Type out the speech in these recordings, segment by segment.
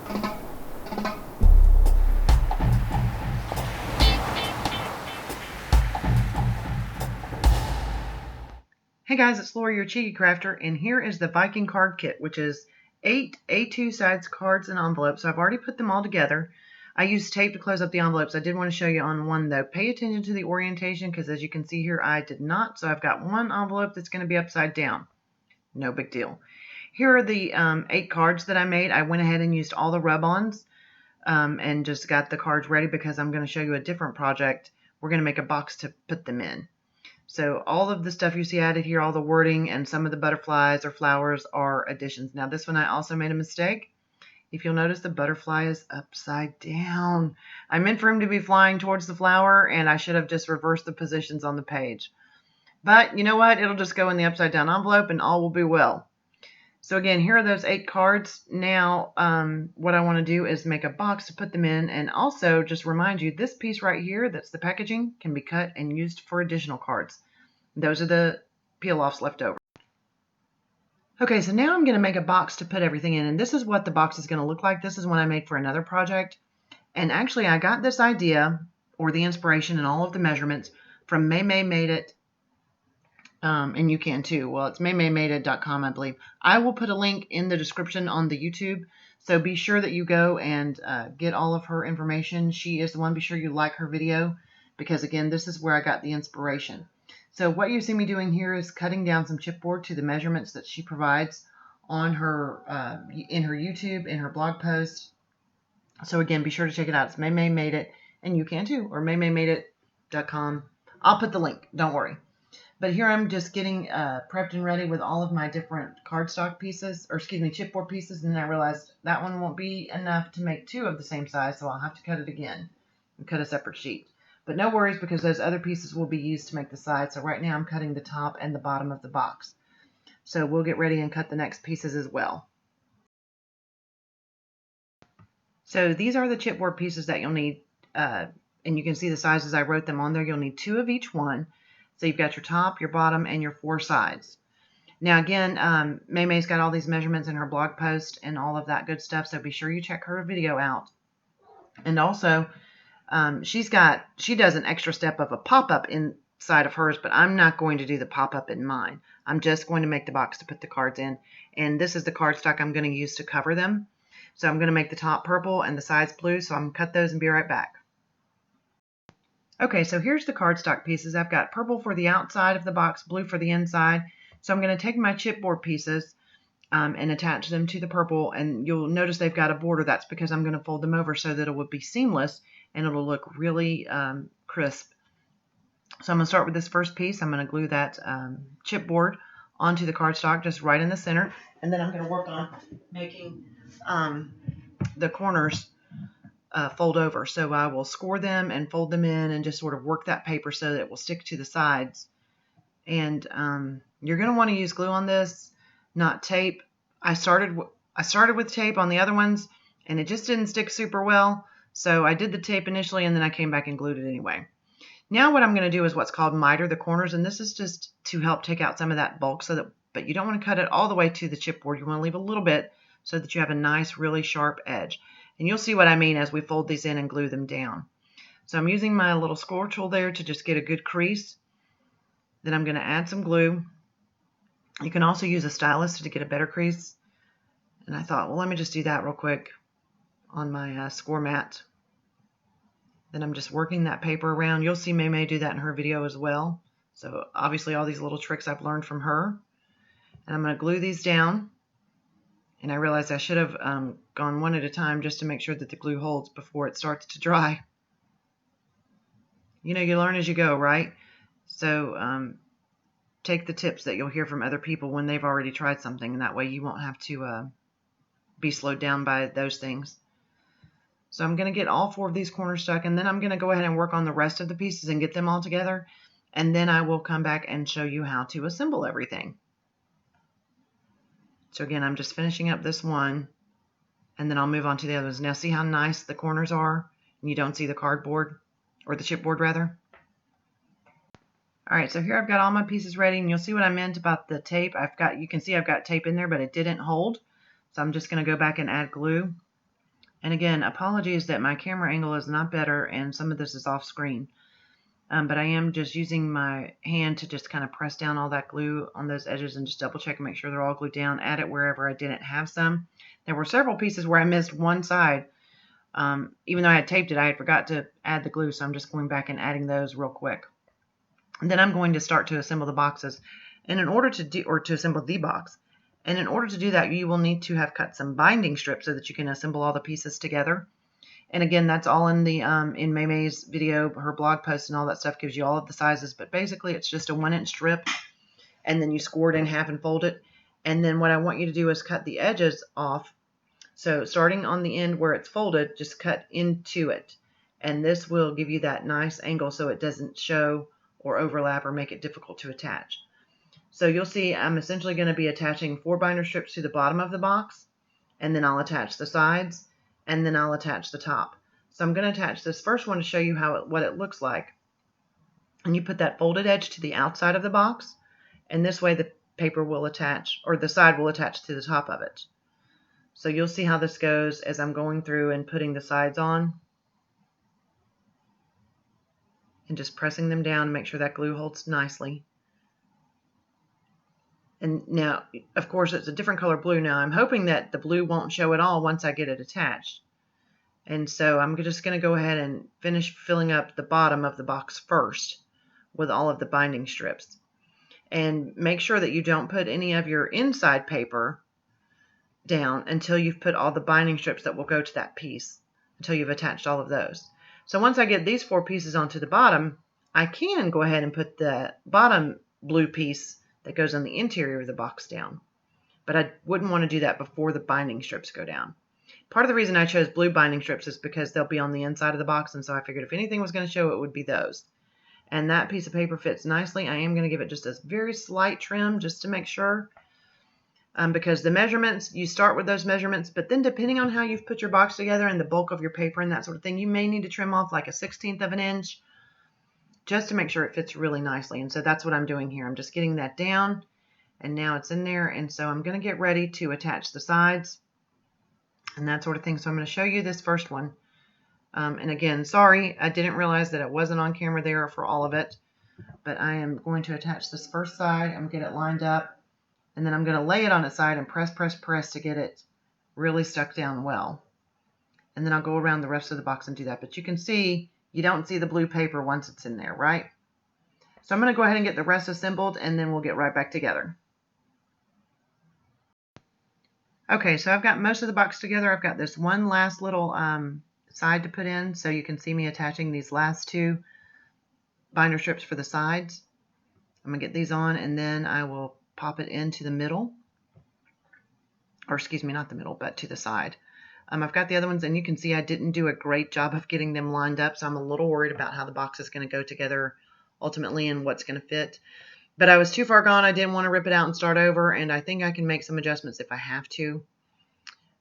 Hey guys, it's Lori, your Cheeky Crafter, and here is the Viken card kit, which is 8 A2 size cards and envelopes. So I've already put them all together. I used tape to close up the envelopes. I did want to show you on one though. Pay attention to the orientation because as you can see here, I did not. So I've got one envelope that's going to be upside down. No big deal. Here are the 8 cards that I made. I went ahead and used all the rub-ons and just got the cards ready because I'm going to show you a different project. We're going to make a box to put them in. So all of the stuff you see added here, all the wording and some of the butterflies or flowers are additions. Now this one I also made a mistake. If you'll notice, the butterfly is upside down. I meant for him to be flying towards the flower and I should have just reversed the positions on the page. But you know what? It'll just go in the upside down envelope and all will be well. So again, here are those 8 cards. Now, what I want to do is make a box to put them in, and also just remind you, this piece right here, that's the packaging, can be cut and used for additional cards. Those are the peel-offs left over. Okay, so now I'm going to make a box to put everything in, and this is what the box is going to look like. This is one I made for another project, and actually I got this idea, or the inspiration and all of the measurements, from May Made It. And you can too. Well, it's maymaymadeit.com, I believe. I will put a link in the description on the YouTube, so be sure that you go and get all of her information. She is the one. Be sure you like her video because, again, this is where I got the inspiration. So what you see me doing here is cutting down some chipboard to the measurements that she provides on her in her YouTube, in her blog post. So again, be sure to check it out. It's May Made It, and you can too, or maymaymadeit.com. I'll put the link. Don't worry. But here I'm just getting prepped and ready with all of my different cardstock pieces, or excuse me, chipboard pieces, and then I realized that one won't be enough to make 2 of the same size, so I'll have to cut it again and cut a separate sheet. But no worries because those other pieces will be used to make the sides. So right now I'm cutting the top and the bottom of the box. So we'll get ready and cut the next pieces as well. So these are the chipboard pieces that you'll need, and you can see the sizes I wrote them on there. You'll need 2 of each one. So you've got your top, your bottom, and your 4 sides. Now again, May's got all these measurements in her blog post and all of that good stuff, so be sure you check her video out. And also, she does an extra step of a pop-up inside of hers, but I'm not going to do the pop-up in mine. I'm just going to make the box to put the cards in. And this is the cardstock I'm going to use to cover them. So I'm going to make the top purple and the sides blue, so I'm going to cut those and be right back. Okay, so here's the cardstock pieces. I've got purple for the outside of the box, blue for the inside. So I'm going to take my chipboard pieces and attach them to the purple, and you'll notice they've got a border. That's because I'm going to fold them over so that it will be seamless and it'll look really crisp. So I'm going to start with this first piece. I'm going to glue that chipboard onto the cardstock just right in the center, and then I'm going to work on making the corners fold over. So I will score them and fold them in and just sort of work that paper so that it will stick to the sides. And you're going to want to use glue on this, not tape. I started with tape on the other ones and it just didn't stick super well. So I did the tape initially and then I came back and glued it anyway. Now what I'm going to do is what's called miter the corners, and this is just to help take out some of that bulk, but you don't want to cut it all the way to the chipboard. You want to leave a little bit so that you have a nice, really sharp edge. And you'll see what I mean as we fold these in and glue them down. So I'm using my little score tool there to just get a good crease. Then I'm going to add some glue. You can also use a stylus to get a better crease. And I thought, well, let me just do that real quick on my score mat. Then I'm just working that paper around. You'll see May do that in her video as well. So obviously all these little tricks I've learned from her. And I'm going to glue these down. And I realized I should have gone one at a time just to make sure that the glue holds before it starts to dry. You know, you learn as you go, right? So take the tips that you'll hear from other people when they've already tried something, and that way you won't have to be slowed down by those things. So I'm going to get all 4 of these corners stuck, and then I'm going to go ahead and work on the rest of the pieces and get them all together, and then I will come back and show you how to assemble everything. So again, I'm just finishing up this one, and then I'll move on to the others. Now see how nice the corners are, and you don't see the cardboard, or the chipboard rather. All right, so here I've got all my pieces ready, and you'll see what I meant about the tape. You can see I've got tape in there, but it didn't hold. So I'm just going to go back and add glue. And again, apologies that my camera angle is not better and some of this is off screen. But I am just using my hand to just kind of press down all that glue on those edges and just double check and make sure they're all glued down. Add it wherever I didn't have some. There were several pieces where I missed one side. Even though I had taped it, I had forgot to add the glue, so I'm just going back and adding those real quick. And then I'm going to start to assemble the boxes. And in order to assemble the box, and in order to do that, you will need to have cut some binding strips so that you can assemble all the pieces together. And again, that's all in the in May's video, her blog post and all that stuff gives you all of the sizes. But basically, it's just a 1-inch strip, and then you score it in half and fold it. And then what I want you to do is cut the edges off. So starting on the end where it's folded, just cut into it. And this will give you that nice angle so it doesn't show or overlap or make it difficult to attach. So you'll see I'm essentially going to be attaching 4 binder strips to the bottom of the box, and then I'll attach the sides, and then I'll attach the top. So I'm going to attach this first one to show you what it looks like. And you put that folded edge to the outside of the box, and this way the paper will attach, or the side will attach to the top of it. So you'll see how this goes as I'm going through and putting the sides on and just pressing them down to make sure that glue holds nicely. And now, of course, it's a different color blue now. I'm hoping that the blue won't show at all once I get it attached. And so I'm just going to go ahead and finish filling up the bottom of the box first with all of the binding strips. And make sure that you don't put any of your inside paper down until you've put all the binding strips that will go to that piece, until you've attached all of those. So once I get these 4 pieces onto the bottom, I can go ahead and put the bottom blue piece that goes on the interior of the box down. But I wouldn't want to do that before the binding strips go down. Part of the reason I chose blue binding strips is because they'll be on the inside of the box, and so I figured if anything was going to show, it would be those. And that piece of paper fits nicely. I am going to give it just a very slight trim just to make sure. Because the measurements, you start with those measurements, but then depending on how you've put your box together and the bulk of your paper and that sort of thing, you may need to trim off like a 1/16 of an inch just to make sure it fits really nicely. And so that's what I'm doing here. I'm just getting that down, and now it's in there. And so I'm going to get ready to attach the sides and that sort of thing. So I'm going to show you this first one. And again, sorry, I didn't realize that it wasn't on camera there for all of it, but I am going to attach this first side. I'm going to get it lined up. And then I'm going to lay it on its side and press, press, press to get it really stuck down well. And then I'll go around the rest of the box and do that. But you can see, you don't see the blue paper once it's in there, right? So I'm going to go ahead and get the rest assembled, and then we'll get right back together. Okay, so I've got most of the box together. I've got this one last little side to put in. So you can see me attaching these last 2 binder strips for the sides. I'm going to get these on, and then I will pop it into the middle, or excuse me, not the middle, but to the side. I've got the other ones, and you can see I didn't do a great job of getting them lined up, so I'm a little worried about how the box is going to go together ultimately and what's going to fit. But I was too far gone. I didn't want to rip it out and start over, and I think I can make some adjustments if I have to.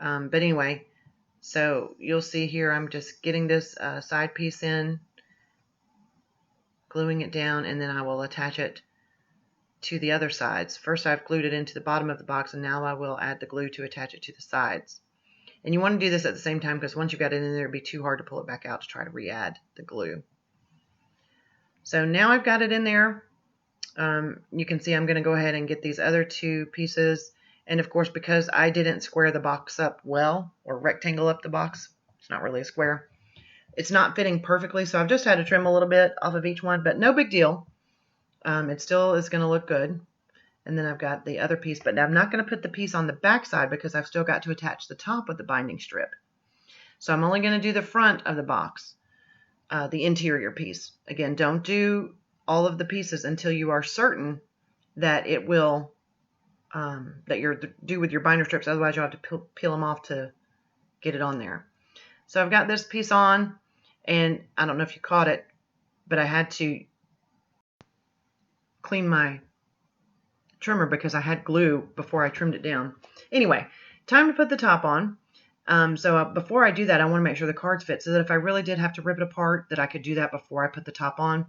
But anyway, so you'll see here I'm just getting this side piece in, gluing it down, and then I will attach it to the other sides. First I've glued it into the bottom of the box, and now I will add the glue to attach it to the sides. And you want to do this at the same time, because once you've got it in there, it'd be too hard to pull it back out to try to re-add the glue. So now I've got it in there. You can see I'm going to go ahead and get these other 2 pieces. And of course, because I didn't square the box up well, or rectangle up the box, it's not really a square, it's not fitting perfectly. So I've just had to trim a little bit off of each one, but no big deal. It still is going to look good. And then I've got the other piece, but I'm not going to put the piece on the back side because I've still got to attach the top with the binding strip. So I'm only going to do the front of the box, the interior piece. Again, don't do all of the pieces until you are certain that it will, that you're due with your binder strips. Otherwise, you'll have to peel them off to get it on there. So I've got this piece on, and I don't know if you caught it, but I had to clean my trimmer because I had glue before I trimmed it down. Anyway, time to put the top on. So before I do that, I want to make sure the cards fit so that if I really did have to rip it apart, that I could do that before I put the top on.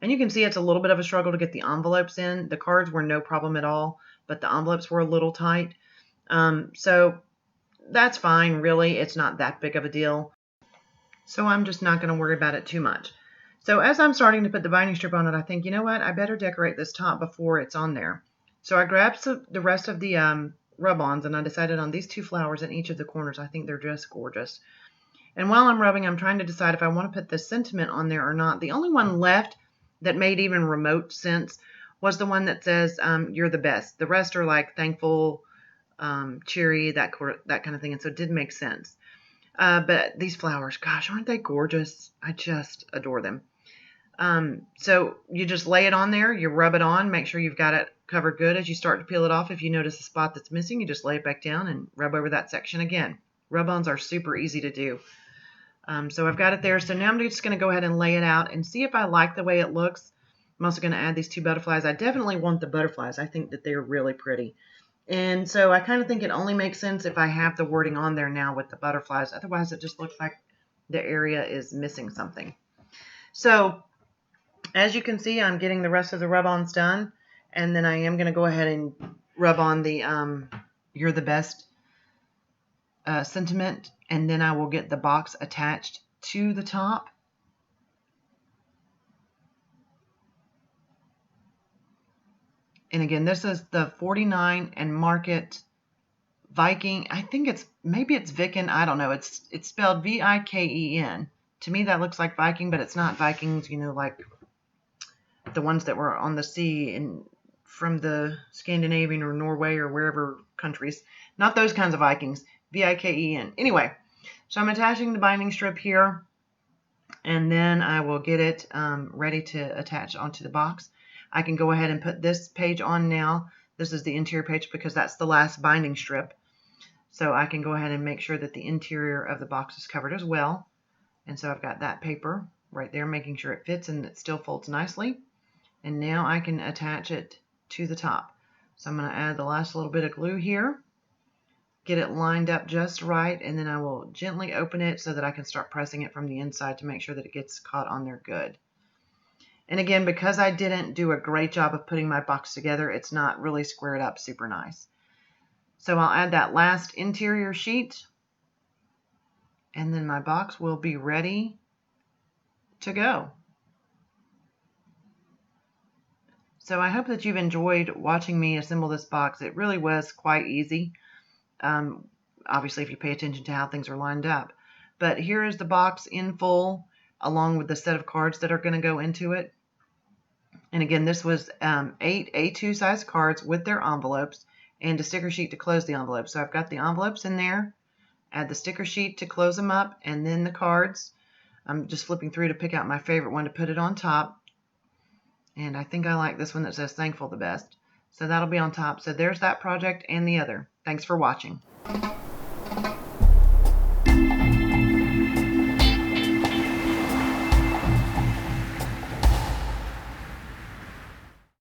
And you can see it's a little bit of a struggle to get the envelopes in. The cards were no problem at all, but the envelopes were a little tight. So that's fine, really. It's not that big of a deal. So I'm just not going to worry about it too much. So as I'm starting to put the binding strip on it, I think, you know what? I better decorate this top before it's on there. So I grabbed the rest of the rub-ons, and I decided on these 2 flowers in each of the corners. I think they're just gorgeous. And while I'm rubbing, I'm trying to decide if I want to put the sentiment on there or not. The only one left that made even remote sense was the one that says, you're the best. The rest are like thankful, cheery, that kind of thing. And so it did make sense. But these flowers, gosh, aren't they gorgeous? I just adore them. So you just lay it on there, you rub it on, make sure you've got it covered good. As you start to peel it off, if you notice a spot that's missing, you just lay it back down and rub over that section again. Rub-ons are super easy to do. So I've got it there. So now I'm just going to go ahead and lay it out and see if I like the way it looks. I'm also going to add these 2 butterflies. I definitely want the butterflies. I think that they're really pretty. And so I kind of think it only makes sense if I have the wording on there now with the butterflies. Otherwise, it just looks like the area is missing something. So as you can see, I'm getting the rest of the rub-ons done. And then I am going to go ahead and rub on the You're the Best sentiment, and then I will get the box attached to the top. And again, this is the 49 and Market Viking. I think maybe it's Viken. I don't know. It's spelled Viken. To me, that looks like Viking, but it's not Vikings, you know, like the ones that were on the sea from the Scandinavian or Norway or wherever countries. Not those kinds of Vikings. Viken. Anyway, so I'm attaching the binding strip here, and then I will get it ready to attach onto the box. I can go ahead and put this page on now. This is the interior page because that's the last binding strip. So I can go ahead and make sure that the interior of the box is covered as well. And so I've got that paper right there, making sure it fits and it still folds nicely. And now I can attach it to the top. So I'm going to add the last little bit of glue here, get it lined up just right, and then I will gently open it so that I can start pressing it from the inside to make sure that it gets caught on there good. And again, because I didn't do a great job of putting my box together, it's not really squared up super nice. So I'll add that last interior sheet, and then my box will be ready to go. So I hope that you've enjoyed watching me assemble this box. It really was quite easy. Obviously, if you pay attention to how things are lined up. But here is the box in full, along with the set of cards that are going to go into it. And again, this was 8 A2 size cards with their envelopes and a sticker sheet to close the envelope. So I've got the envelopes in there, add the sticker sheet to close them up, and then the cards. I'm just flipping through to pick out my favorite one to put it on top. And I think I like this one that says thankful the best. So that'll be on top. So there's that project and the other. Thanks for watching.